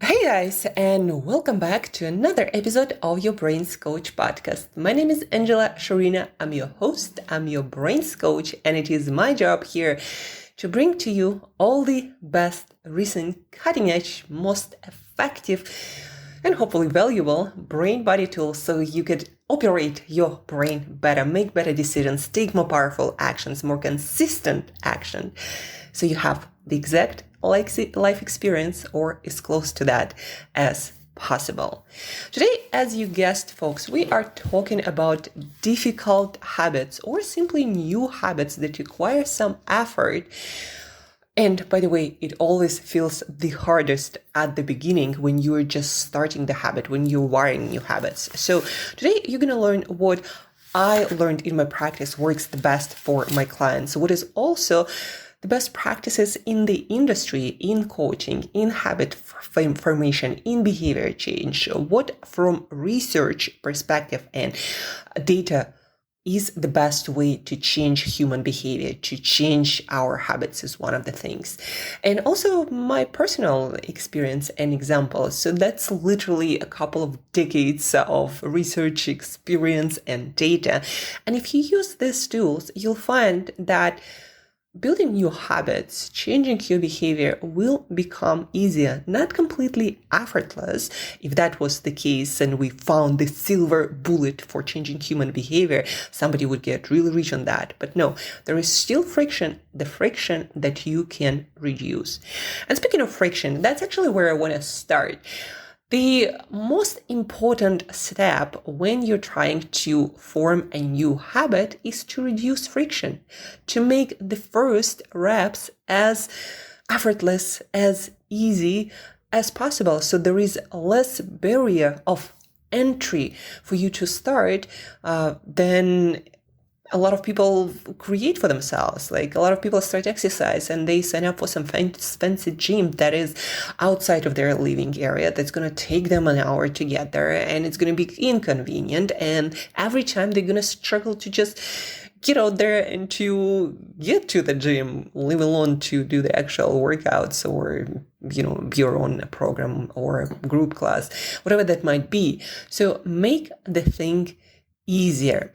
Hey guys, and welcome back to another episode of your Brains Coach podcast. My name is Shurina. I'm your host, I'm your Brains Coach, and it is my job here to bring to you all the best, recent, cutting edge, most effective, and hopefully valuable brain body tools so you could operate your brain better, make better decisions, take more powerful actions, more consistent action. So you have the exact life experience or as close to that as possible. Today, as you guessed, folks, we are talking about difficult habits or simply new habits that require some effort. And by the way, it always feels the hardest at the beginning when you're just starting the habit, when you're wiring new habits. So today you're going to learn what I learned in my practice works the best for my clients. What is also the best practices in the industry, in coaching, in habit formation, in behavior change, what from research perspective and data is the best way to change human behavior, to change our habits is one of the things. And also my personal experience and examples. So that's literally a couple of decades of research experience and data. And if you use these tools, you'll find that building new habits, changing your behavior will become easier, not completely effortless. If that was the case and we found the silver bullet for changing human behavior, somebody would get really rich on that. But no, there is still friction, the friction that you can reduce. And speaking of friction, that's actually where I want to start. The most important step when you're trying to form a new habit is to reduce friction, to make the first reps as effortless, as easy as possible. So there is less barrier of entry for you to start than a lot of people create for themselves. Like a lot of people start exercise and they sign up for some fancy gym that is outside of their living area. That's going to take them an hour to get there and it's going to be inconvenient. And every time they're going to struggle to just get out there and to get to the gym, leave alone to do the actual workouts or, your own program or group class, whatever that might be. So make the thing easier.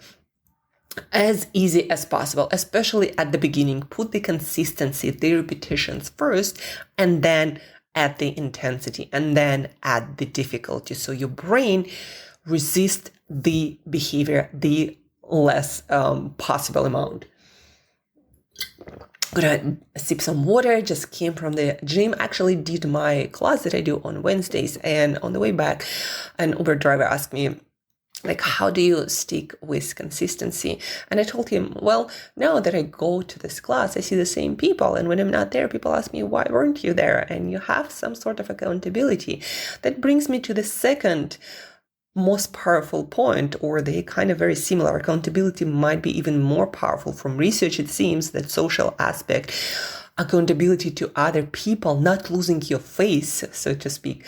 As easy as possible, especially at the beginning. Put the consistency, the repetitions first, and then add the intensity, and then add the difficulty. So your brain resists the behavior the less possible amount. I'm gonna sip some water, just came from the gym. Actually did my class that I do on Wednesdays, and on the way back, an Uber driver asked me, how do you stick with consistency? And I told him, well, now that I go to this class, I see the same people. And when I'm not there, people ask me, why weren't you there? And you have some sort of accountability. That brings me to the second most powerful point, or they kind of very similar. Accountability might be even more powerful. From research, it seems that social aspect, accountability to other people, not losing your face, so to speak,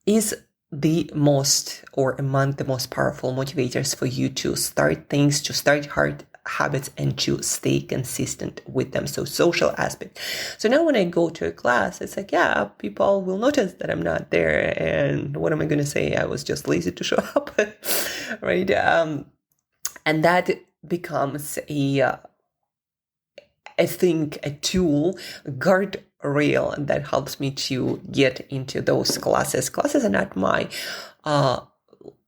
is the most or among the most powerful motivators for you to start things, to start hard habits and to stay consistent with them. So social aspect. So now when I go to a class, it's like, yeah, people will notice that I'm not there. And what am I going to say? I was just lazy to show up, right? And that becomes a tool, guard rail that helps me to get into those classes. Classes are not my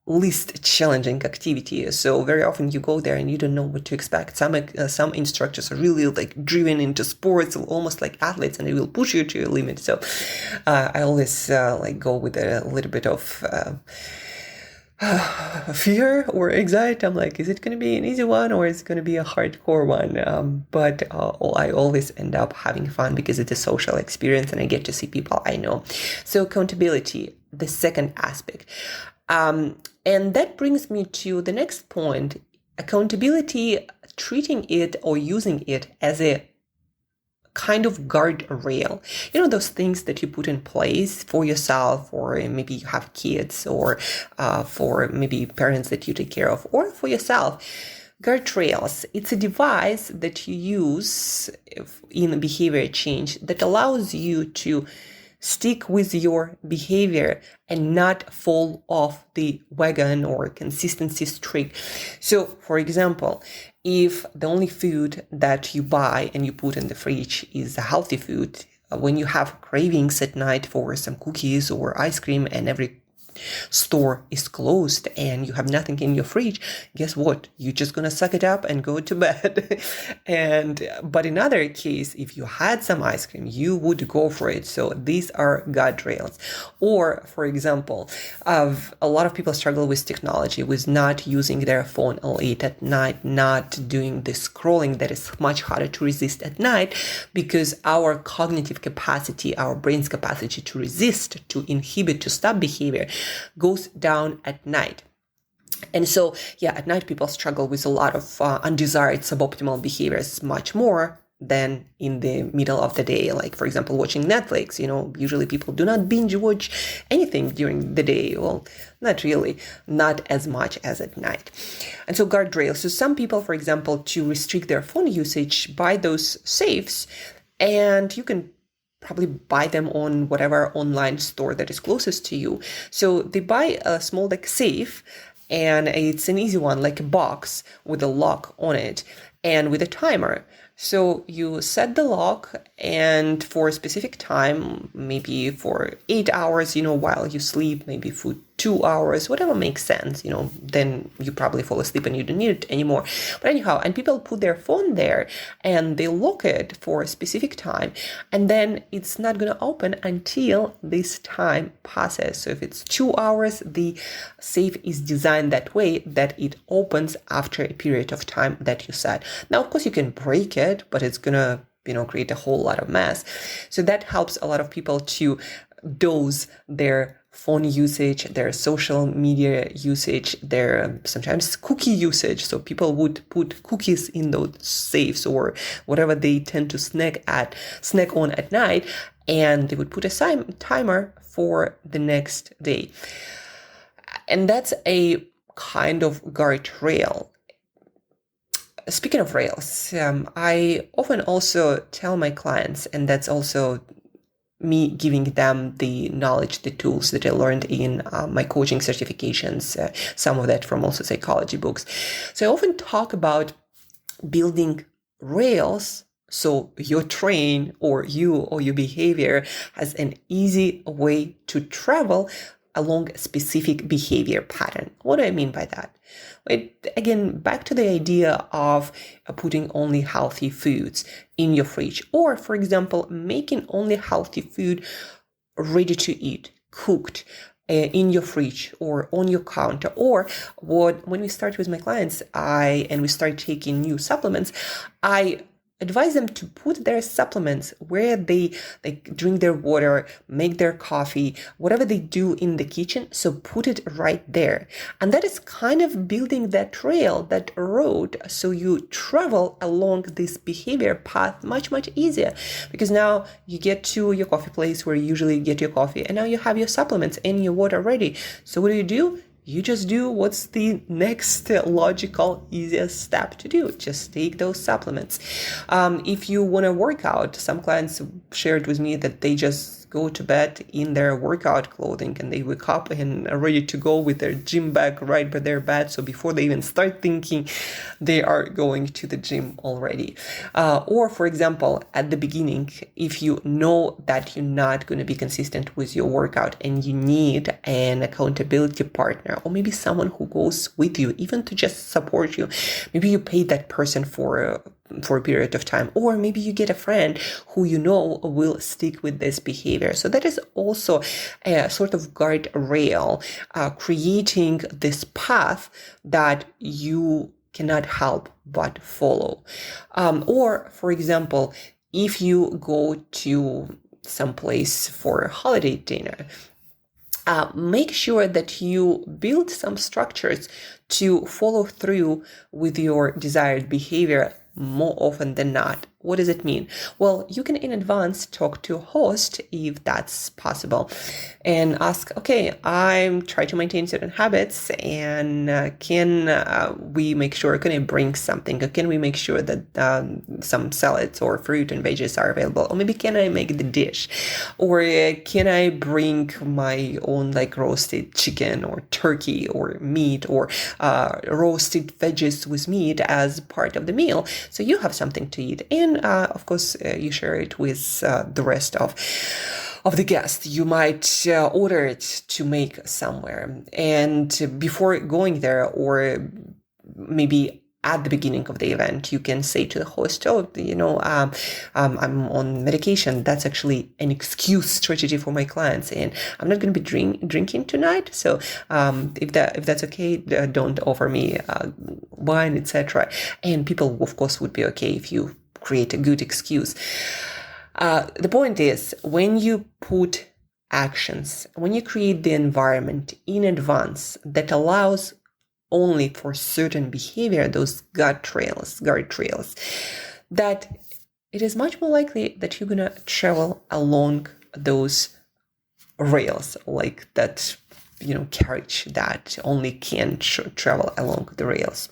least challenging activity. So very often you go there and you don't know what to expect. Some instructors are really driven into sports, almost like athletes, and they will push you to your limit. So I always go with a little bit of fear or anxiety. I'm like, is it going to be an easy one or is it going to be a hardcore one? But I always end up having fun because it's a social experience and I get to see people I know. So accountability, the second aspect. And that brings me to the next point. Accountability, treating it or using it as a kind of guardrail. Those things that you put in place for yourself, or maybe you have kids, or for maybe parents that you take care of, or for yourself. Guardrails, it's a device that you use in behavior change that allows you to stick with your behavior and not fall off the wagon or consistency streak. So, for example, if the only food that you buy and you put in the fridge is a healthy food, when you have cravings at night for some cookies or ice cream and every store is closed and you have nothing in your fridge, guess what? You're just gonna suck it up and go to bed. But in other case, if you had some ice cream, you would go for it. So these are guardrails. Or, for example, a lot of people struggle with technology, with not using their phone late at night, not doing the scrolling that is much harder to resist at night, because our cognitive capacity, our brain's capacity to resist, to inhibit, to stop behavior goes down at night. And so, at night people struggle with a lot of undesired suboptimal behaviors much more than in the middle of the day. Like, for example, watching Netflix. Usually people do not binge watch anything during the day. Well, not really, not as much as at night. And so guardrails. So some people, for example, to restrict their phone usage, buy those safes, and you can probably buy them on whatever online store that is closest to you. So they buy a small safe, and it's an easy one, like a box with a lock on it and with a timer. So you set the lock, and for a specific time, maybe for 8 hours, while you sleep, maybe for 2 hours, whatever makes sense, then you probably fall asleep and you don't need it anymore. But anyhow, and people put their phone there and they lock it for a specific time, and then it's not going to open until this time passes. So if it's 2 hours, the safe is designed that way that it opens after a period of time that you set. Now, of course, you can break it, but it's going to create a whole lot of mess. So that helps a lot of people to dose their phone usage, their social media usage, their sometimes cookie usage. So people would put cookies in those safes or whatever they tend to snack on at night, and they would put a timer for the next day. And that's a kind of guardrail. Speaking of rails, I often also tell my clients, and that's also me giving them the knowledge, the tools that I learned in my coaching certifications, some of that from also psychology books. So I often talk about building rails so your train or your behavior has an easy way to travel along a specific behavior pattern. What do I mean by that? Again, back to the idea of putting only healthy foods in your fridge, or, for example, making only healthy food ready to eat, cooked in your fridge or on your counter. Or when we start with my clients, and we start taking new supplements, I advise them to put their supplements where they drink their water, make their coffee, whatever they do in the kitchen. So put it right there. And that is kind of building that trail, that road. So you travel along this behavior path much, much easier, because now you get to your coffee place where you usually get your coffee, and now you have your supplements and your water ready. So what do? You just do what's the next logical, easiest step to do. Just take those supplements. If you want to work out, some clients shared with me that they just go to bed in their workout clothing, and they wake up and are ready to go with their gym bag right by their bed. So before they even start thinking, they are going to the gym already. Or, for example, at the beginning, if you know that you're not going to be consistent with your workout and you need an accountability partner, or maybe someone who goes with you, even to just support you, maybe you pay that person for a period of time, or maybe you get a friend who will stick with this behavior. So that is also a sort of guardrail, creating this path that you cannot help but follow. Or, for example, if you go to some place for a holiday dinner, make sure that you build some structures to follow through with your desired behavior more often than not. What does it mean? Well, you can in advance talk to a host if that's possible and ask, okay, I'm trying to maintain certain habits, and can I bring something? Or can we make sure that some salads or fruit and veggies are available? Or maybe can I make the dish? Or can I bring my own like roasted chicken or turkey or meat, or roasted veggies with meat as part of the meal, so you have something to eat, and of course you share it with the rest of the guests. You might order it to make somewhere, and before going there, or maybe at the beginning of the event, you can say to the host, I'm on medication. That's actually an excuse strategy for my clients, and I'm not going to be drinking tonight. So if that's okay, don't offer me wine, etc. And people, of course, would be okay if you create a good excuse. The point is, when you put actions, when you create the environment in advance that allows only for certain behavior, those guardrails, that it is much more likely that you're gonna travel along those rails, like that, carriage that only can travel along the rails.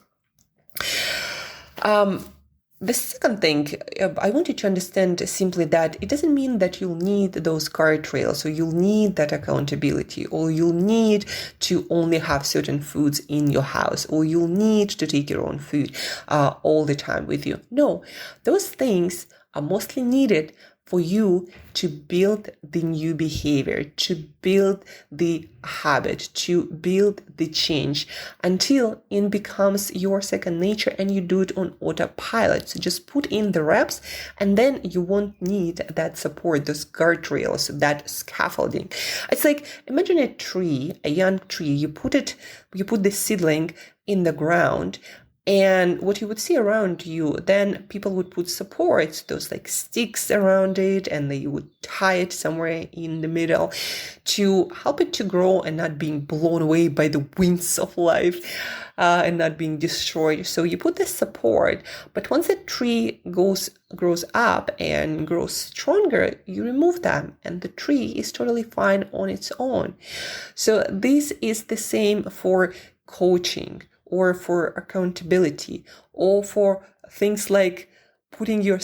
The second thing, I want you to understand simply that it doesn't mean that you'll need those guardrails, or you'll need that accountability, or you'll need to only have certain foods in your house, or you'll need to take your own food all the time with you. No, those things are mostly needed for you to build the new behavior, to build the habit, to build the change until it becomes your second nature and you do it on autopilot. So just put in the reps, and then you won't need that support, those guardrails, that scaffolding. It's like, imagine a young tree, you put the seedling in the ground, and what you would see around you, then people would put supports, those like sticks around it, and they would tie it somewhere in the middle to help it to grow and not being blown away by the winds of life and not being destroyed. So you put this support, but once the tree grows up and grows stronger, you remove them, and the tree is totally fine on its own. So this is the same for coaching, or for accountability, or for things like putting your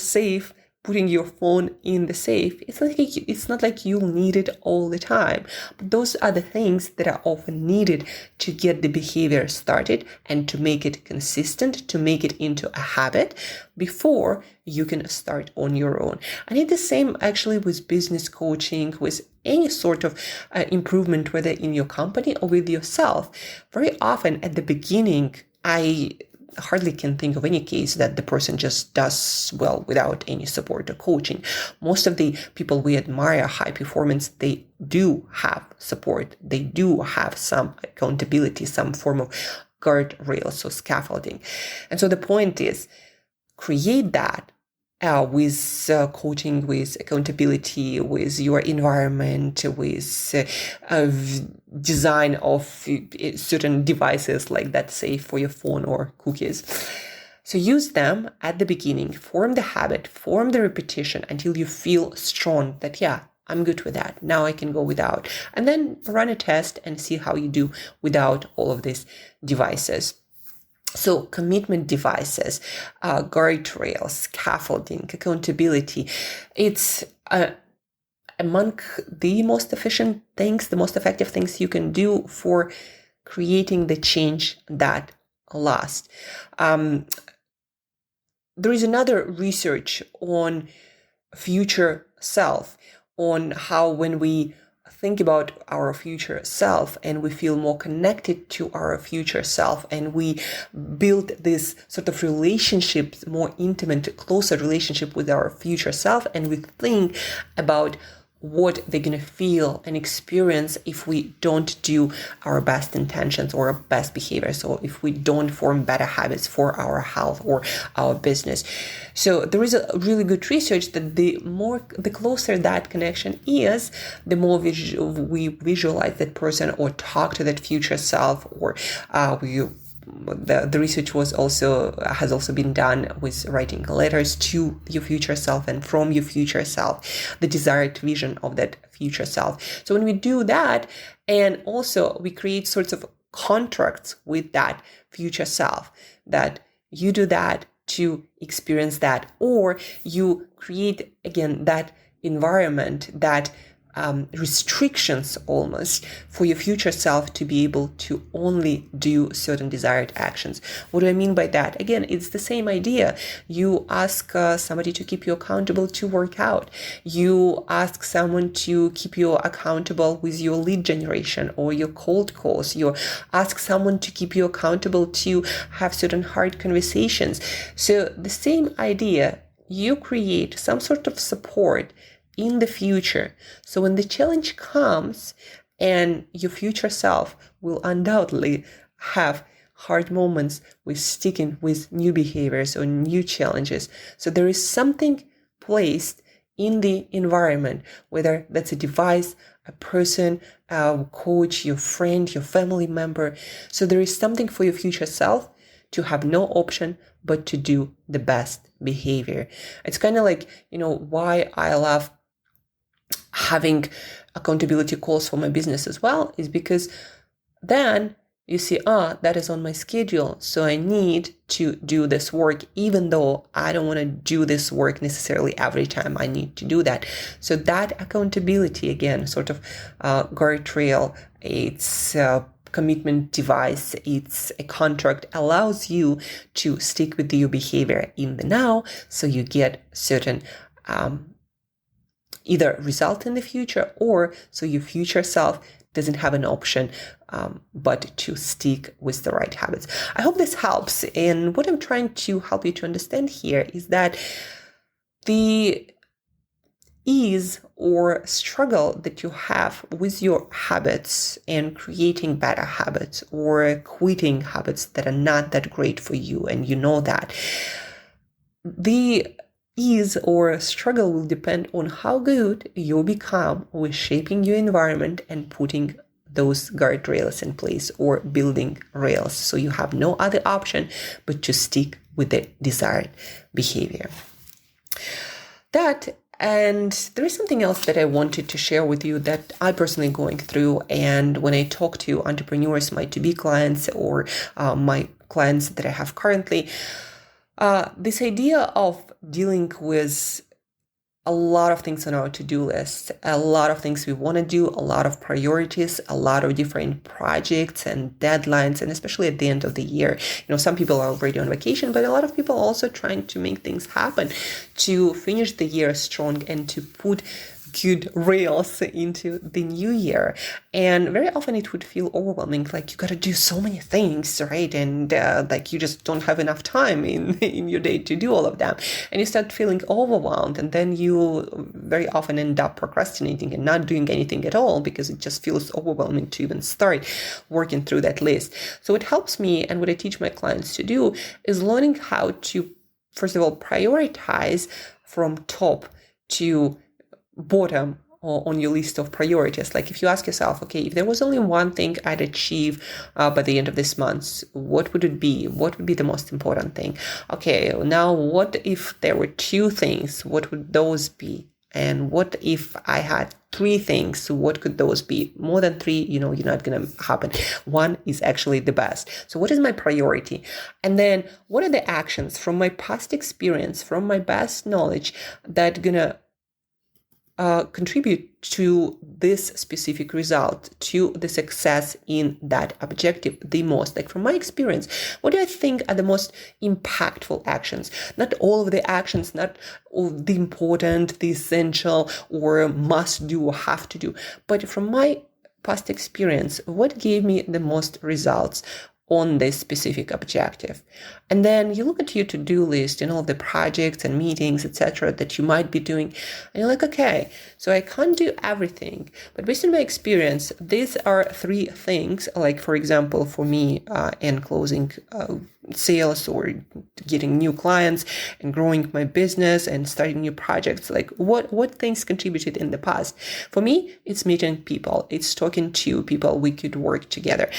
phone in the safe. It's not like you'll need it all the time, but those are the things that are often needed to get the behavior started and to make it consistent, to make it into a habit before you can start on your own. And it's the same actually with business coaching, with any sort of improvement, whether in your company or with yourself. Very often at the beginning, I hardly can think of any case that the person just does well without any support or coaching. Most of the people we admire, high performance, they do have support. They do have some accountability, some form of guardrails or scaffolding. And so the point is, create that with coaching, with accountability, with your environment, with design of certain devices like that, say for your phone or cookies. So use them at the beginning, form the habit, form the repetition until you feel strong that, yeah, I'm good with that. Now I can go without. And then run a test and see how you do without all of these devices. So commitment devices, guardrails, scaffolding, accountability, it's among the most efficient things, the most effective things you can do for creating the change that lasts. There is another research on future self, on how when we think about our future self and we feel more connected to our future self, and we build this sort of relationship, more intimate, closer relationship with our future self, and we think about what they're going to feel and experience if we don't do our best intentions or our best behaviors, or if we don't form better habits for our health or our business. So there is a really good research that the closer that connection is, the more we visualize that person or talk to that future self, or we the research has also been done with writing letters to your future self and from your future self, the desired vision of that future self. So when we do that, and also we create sorts of contracts with that future self, that you do that to experience that, or you create again that environment, that restrictions almost for your future self to be able to only do certain desired actions. What do I mean by that? Again, it's the same idea. You ask somebody to keep you accountable to work out. You ask someone to keep you accountable with your lead generation or your cold calls. You ask someone to keep you accountable to have certain hard conversations. So the same idea, you create some sort of support in the future. So when the challenge comes, and your future self will undoubtedly have hard moments with sticking with new behaviors or new challenges. So there is something placed in the environment, whether that's a device, a person, a coach, your friend, your family member. So there is something for your future self to have no option but to do the best behavior. It's kind of like, why I love having accountability calls for my business as well, is because then you see, that is on my schedule. So I need to do this work, even though I don't want to do this work necessarily every time I need to do that. So that accountability, again, sort of guardrail, it's a commitment device, it's a contract, allows you to stick with your behavior in the now, so you get certain either result in the future, or so your future self doesn't have an option but to stick with the right habits. I hope this helps. And what I'm trying to help you to understand here is that the ease or struggle that you have with your habits and creating better habits or quitting habits that are not that great for you, and you know that, the ease or struggle will depend on how good you become with shaping your environment and putting those guardrails in place or building rails. So you have no other option but to stick with the desired behavior. And there is something else that I wanted to share with you that I personally going through. And when I talk to entrepreneurs, my to-be clients or my clients that I have currently, this idea of dealing with a lot of things on our to-do list, a lot of things we want to do, a lot of priorities, a lot of different projects and deadlines, and especially at the end of the year. Some people are already on vacation, but a lot of people are also trying to make things happen to finish the year strong and to put good rails into the new year. And very often it would feel overwhelming, like you got to do so many things, right? And like you just don't have enough time in your day to do all of them. And you start feeling overwhelmed, and then you very often end up procrastinating and not doing anything at all because it just feels overwhelming to even start working through that list. So it helps me, and what I teach my clients to do is learning how to, first of all, prioritize from top to bottom on your list of priorities. Like if you ask yourself, okay, if there was only one thing I'd achieve by the end of this month, what would it be? What would be the most important thing? Okay, now what if there were two things? What would those be? And what if I had three things? What could those be? More than three, you're not going to happen. One is actually the best. So what is my priority? And then what are the actions from my past experience, from my best knowledge that going to contribute to this specific result, to the success in that objective the most? Like from my experience, what do I think are the most impactful actions? Not all of the actions, not all the important, the essential, or must do or have to do, but from my past experience, what gave me the most results on this specific objective? And then you look at your to-do list and all of the projects and meetings, etc., that you might be doing, and you're like, okay, so I can't do everything, but based on my experience, these are three things. Like, for example, for me, and closing sales or getting new clients and growing my business and starting new projects. Like what things contributed in the past? For me, it's meeting people. It's talking to people we could work together.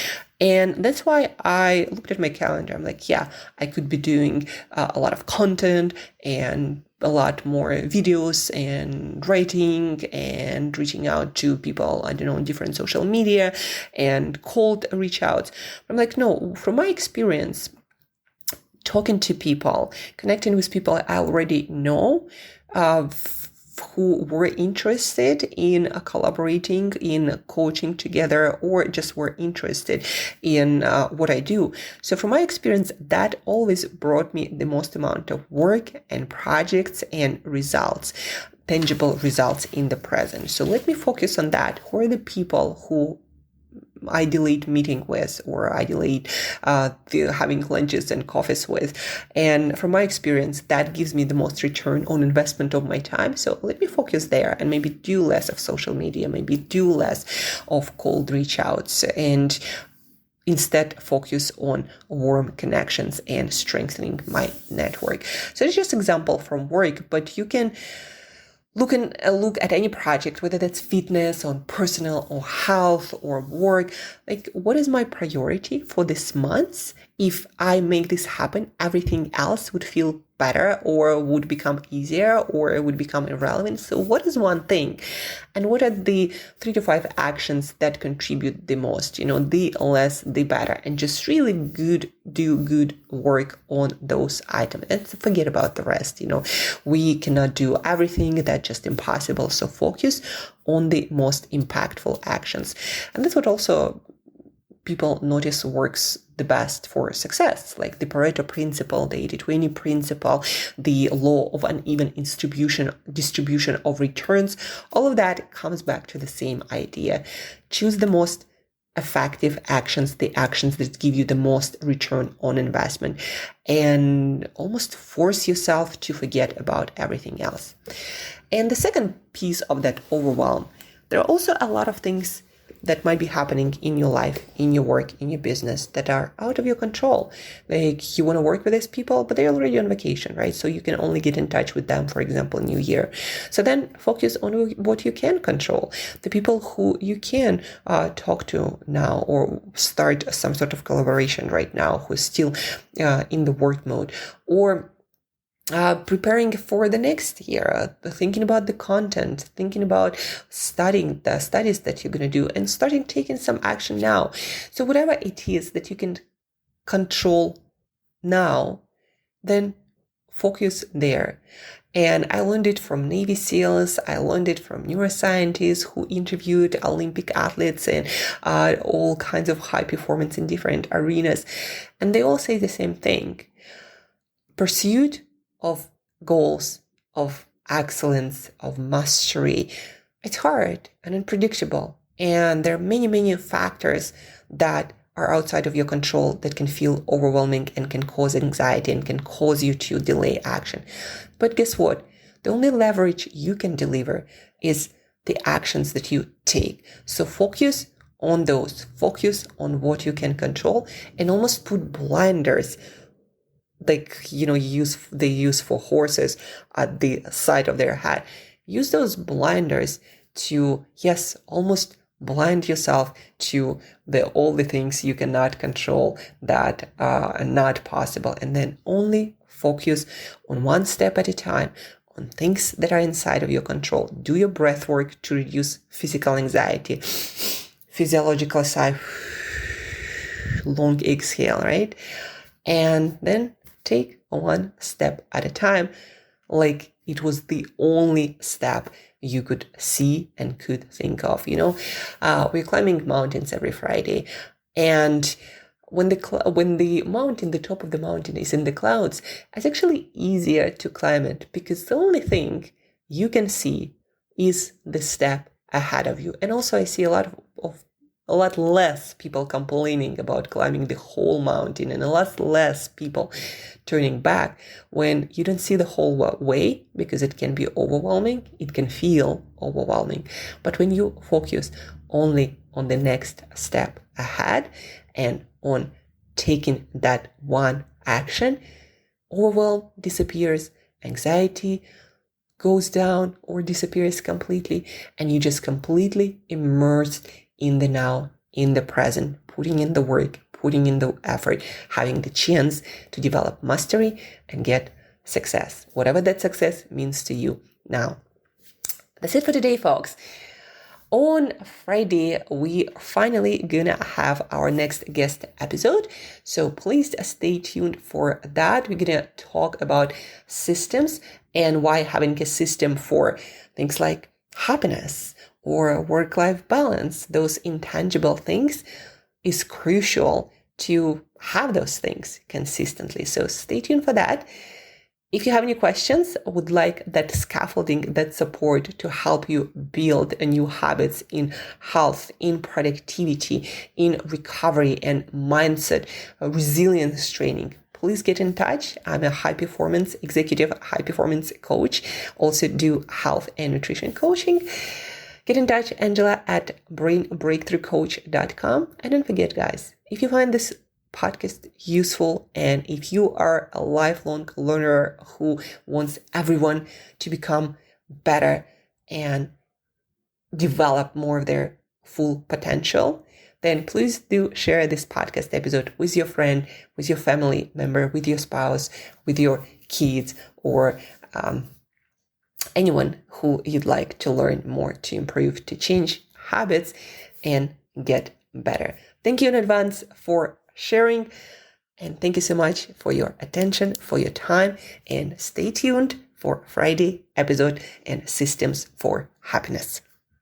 And that's why I looked at my calendar. I'm like, yeah, I could be doing a lot of content and a lot more videos and writing and reaching out to people, I don't know, on different social media and cold reach outs. I'm like, no, from my experience, talking to people, connecting with people I already know, who were interested in collaborating, in coaching together, or just were interested in what I do. So from my experience, that always brought me the most amount of work and projects and results, tangible results in the present. So let me focus on that. Who are the people who I delayed meeting with, or I delayed having lunches and coffees with. And from my experience, that gives me the most return on investment of my time. So let me focus there and maybe do less of social media, maybe do less of cold reach outs, and instead focus on warm connections and strengthening my network. So it's just an example from work, but you can look at any project, whether that's fitness or personal or health or work. Like, what is my priority for this month? If I make this happen, everything else would feel better or would become easier or it would become irrelevant. So what is one thing? And what are the 3 to 5 actions that contribute the most? The less, the better. And just really do good work on those items. And forget about the rest. We cannot do everything. That's just impossible. So focus on the most impactful actions. And that's what also people notice works the best for success, like the Pareto principle, the 80-20 principle, the law of uneven distribution of returns. All of that comes back to the same idea. Choose the most effective actions, the actions that give you the most return on investment, and almost force yourself to forget about everything else. And the second piece of that overwhelm, there are also a lot of things that might be happening in your life, in your work, in your business that are out of your control. Like, you want to work with these people, but they're already on vacation, right? So you can only get in touch with them, for example, New Year. So then focus on what you can control. The people who you can talk to now or start some sort of collaboration right now, who's still in the work mode, or preparing for the next year, thinking about the content, thinking about studying the studies that you're going to do, and starting taking some action now. So whatever it is that you can control now, then focus there. And I learned it from Navy SEALs. I learned it from neuroscientists who interviewed Olympic athletes and all kinds of high performance in different arenas. And they all say the same thing. Pursuit of goals, of excellence, of mastery, it's hard and unpredictable. And there are many, many factors that are outside of your control that can feel overwhelming and can cause anxiety and can cause you to delay action. But guess what? The only leverage you can deliver is the actions that you take. So focus on those. Focus on what you can control and almost put blinders, like, they use for horses at the side of their head. Use those blinders to, yes, almost blind yourself to all the things you cannot control that are not possible. And then only focus on one step at a time, on things that are inside of your control. Do your breath work to reduce physical anxiety, physiological sigh, long exhale, right? And then take one step at a time, like it was the only step you could see and could think of. We're climbing mountains every Friday, and when the top of the mountain is in the clouds, it's actually easier to climb it because the only thing you can see is the step ahead of you. And also, I see a lot less people complaining about climbing the whole mountain, and a lot less people turning back when you don't see the whole way, because it can be overwhelming. It can feel overwhelming. But when you focus only on the next step ahead and on taking that one action, overwhelm disappears, anxiety goes down or disappears completely, and you just completely immersed in the now, in the present, putting in the work, putting in the effort, having the chance to develop mastery and get success, whatever that success means to you. Now, that's it for today, folks. On Friday, we finally gonna have our next guest episode. So please stay tuned for that. We're gonna talk about systems and why having a system for things like happiness or work-life balance, those intangible things, is crucial to have those things consistently. So stay tuned for that. If you have any questions, I would like that scaffolding, that support to help you build new habits in health, in productivity, in recovery and mindset, resilience training, please get in touch. I'm a executive high performance coach. Also do health and nutrition coaching. Get in touch, Angela at brainbreakthroughcoach.com. And don't forget, guys, if you find this podcast useful, and if you are a lifelong learner who wants everyone to become better and develop more of their full potential, then please do share this podcast episode with your friend, with your family member, with your spouse, with your kids, or anyone who you'd like to learn more, to improve, to change habits and get better. Thank you in advance for sharing, and thank you so much for your attention, for your time, and stay tuned for Friday episode and systems for happiness.